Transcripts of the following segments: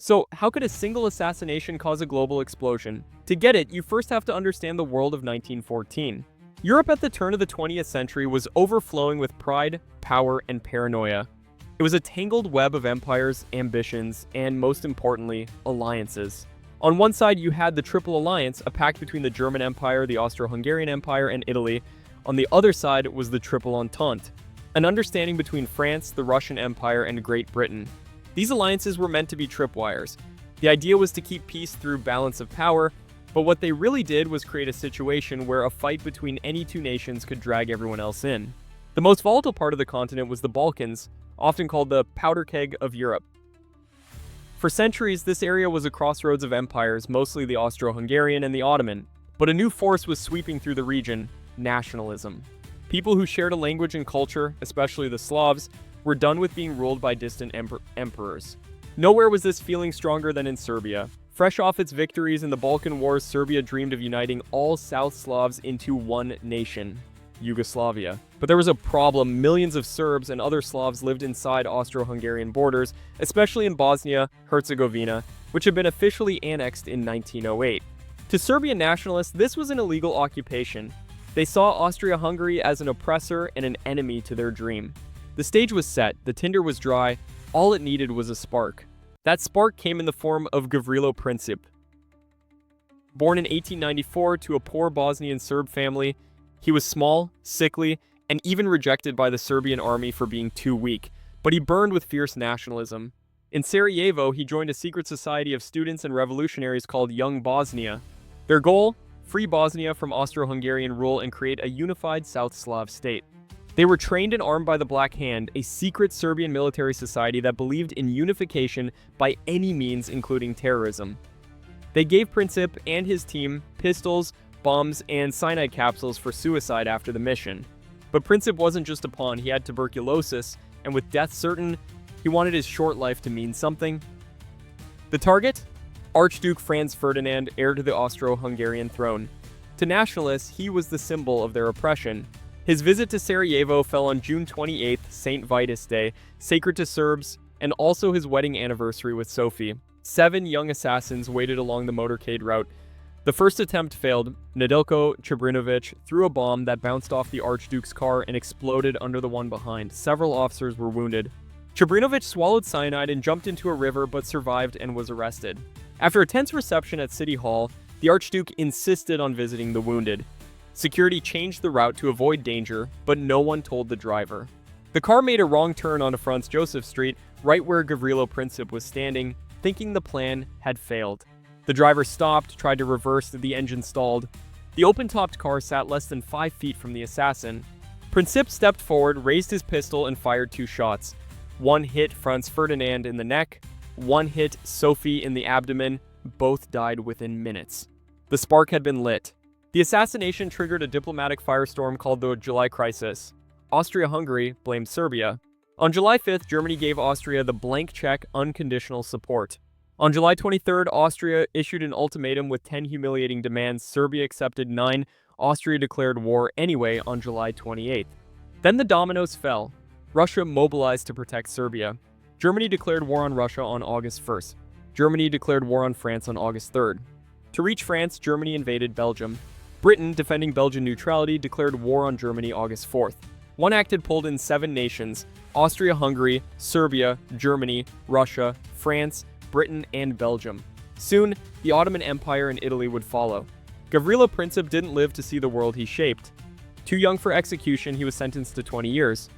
So, how could a single assassination cause a global explosion? To get it, you first have to understand the world of 1914. Europe at the turn of the 20th century was overflowing with pride, power, and paranoia. It was a tangled web of empires, ambitions, and most importantly, alliances. On one side, you had the Triple Alliance, a pact between the German Empire, the Austro-Hungarian Empire, and Italy. On the other side was the Triple Entente, an understanding between France, the Russian Empire, and Great Britain. These alliances were meant to be tripwires. The idea was to keep peace through balance of power, but what they really did was create a situation where a fight between any two nations could drag everyone else in. The most volatile part of the continent was the Balkans, often called the powder keg of Europe. For centuries, this area was a crossroads of empires, mostly the Austro-Hungarian and the Ottoman. But a new force was sweeping through the region: nationalism. People who shared a language and culture, especially the Slavs, were done with being ruled by distant emperors. Nowhere was this feeling stronger than in Serbia. Fresh off its victories in the Balkan Wars, Serbia dreamed of uniting all South Slavs into one nation: Yugoslavia. But there was a problem. Millions of Serbs and other Slavs lived inside Austro-Hungarian borders, especially in Bosnia-Herzegovina, which had been officially annexed in 1908. To Serbian nationalists, this was an illegal occupation. They saw Austria-Hungary as an oppressor and an enemy to their dream. The stage was set, the tinder was dry, all it needed was a spark. That spark came in the form of Gavrilo Princip. Born in 1894 to a poor Bosnian Serb family, he was small, sickly, and even rejected by the Serbian army for being too weak, but he burned with fierce nationalism. In Sarajevo, he joined a secret society of students and revolutionaries called Young Bosnia. Their goal? Free Bosnia from Austro-Hungarian rule and create a unified South Slav state. They were trained and armed by the Black Hand, a secret Serbian military society that believed in unification by any means, including terrorism. They gave Princip and his team pistols, bombs, and cyanide capsules for suicide after the mission. But Princip wasn't just a pawn, he had tuberculosis, and with death certain, he wanted his short life to mean something. The target? Archduke Franz Ferdinand, heir to the Austro-Hungarian throne. To nationalists, he was the symbol of their oppression. His visit to Sarajevo fell on June 28th, St. Vitus Day, sacred to Serbs, and also his wedding anniversary with Sophie. 7 young assassins waited along the motorcade route. The first attempt failed. Nedeljko Čebrinović threw a bomb that bounced off the Archduke's car and exploded under the one behind. Several officers were wounded. Čebrinović swallowed cyanide and jumped into a river but survived and was arrested. After a tense reception at City Hall, the Archduke insisted on visiting the wounded. Security changed the route to avoid danger, but no one told the driver. The car made a wrong turn onto Franz Josef Street, right where Gavrilo Princip was standing, thinking the plan had failed. The driver stopped, tried to reverse, the engine stalled. The open-topped car sat less than 5 feet from the assassin. Princip stepped forward, raised his pistol, and fired 2 shots. One hit Franz Ferdinand in the neck, one hit Sophie in the abdomen. Both died within minutes. The spark had been lit. The assassination triggered a diplomatic firestorm called the July Crisis. Austria-Hungary blamed Serbia. On July 5th, Germany gave Austria the blank check unconditional support. On July 23rd, Austria issued an ultimatum with 10 humiliating demands. Serbia accepted 9. Austria declared war anyway on July 28th. Then the dominoes fell. Russia mobilized to protect Serbia. Germany declared war on Russia on August 1st. Germany declared war on France on August 3rd. To reach France, Germany invaded Belgium. Britain, defending Belgian neutrality, declared war on Germany August 4th. One act had pulled in 7 nations: Austria-Hungary, Serbia, Germany, Russia, France, Britain, and Belgium. Soon, the Ottoman Empire and Italy would follow. Gavrilo Princip didn't live to see the world he shaped. Too young for execution, he was sentenced to 20 years.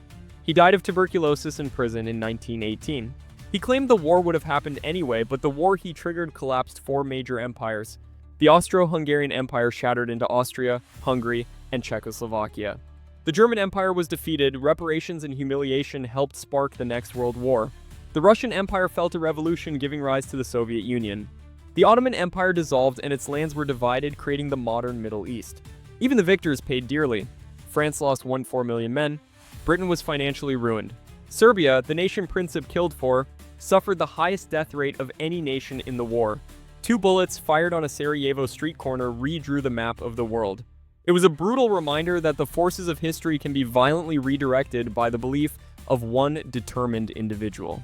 He died of tuberculosis in prison in 1918. He claimed the war would have happened anyway, but the war he triggered collapsed 4 major empires. The Austro-Hungarian Empire shattered into Austria, Hungary, and Czechoslovakia. The German Empire was defeated. Reparations and humiliation helped spark the next World War. The Russian Empire fell to revolution, giving rise to the Soviet Union. The Ottoman Empire dissolved and its lands were divided, creating the modern Middle East. Even the victors paid dearly. France lost 1.4 million men. Britain was financially ruined. Serbia, the nation Princip killed for, suffered the highest death rate of any nation in the war. 2 bullets fired on a Sarajevo street corner redrew the map of the world. It was a brutal reminder that the forces of history can be violently redirected by the belief of one determined individual.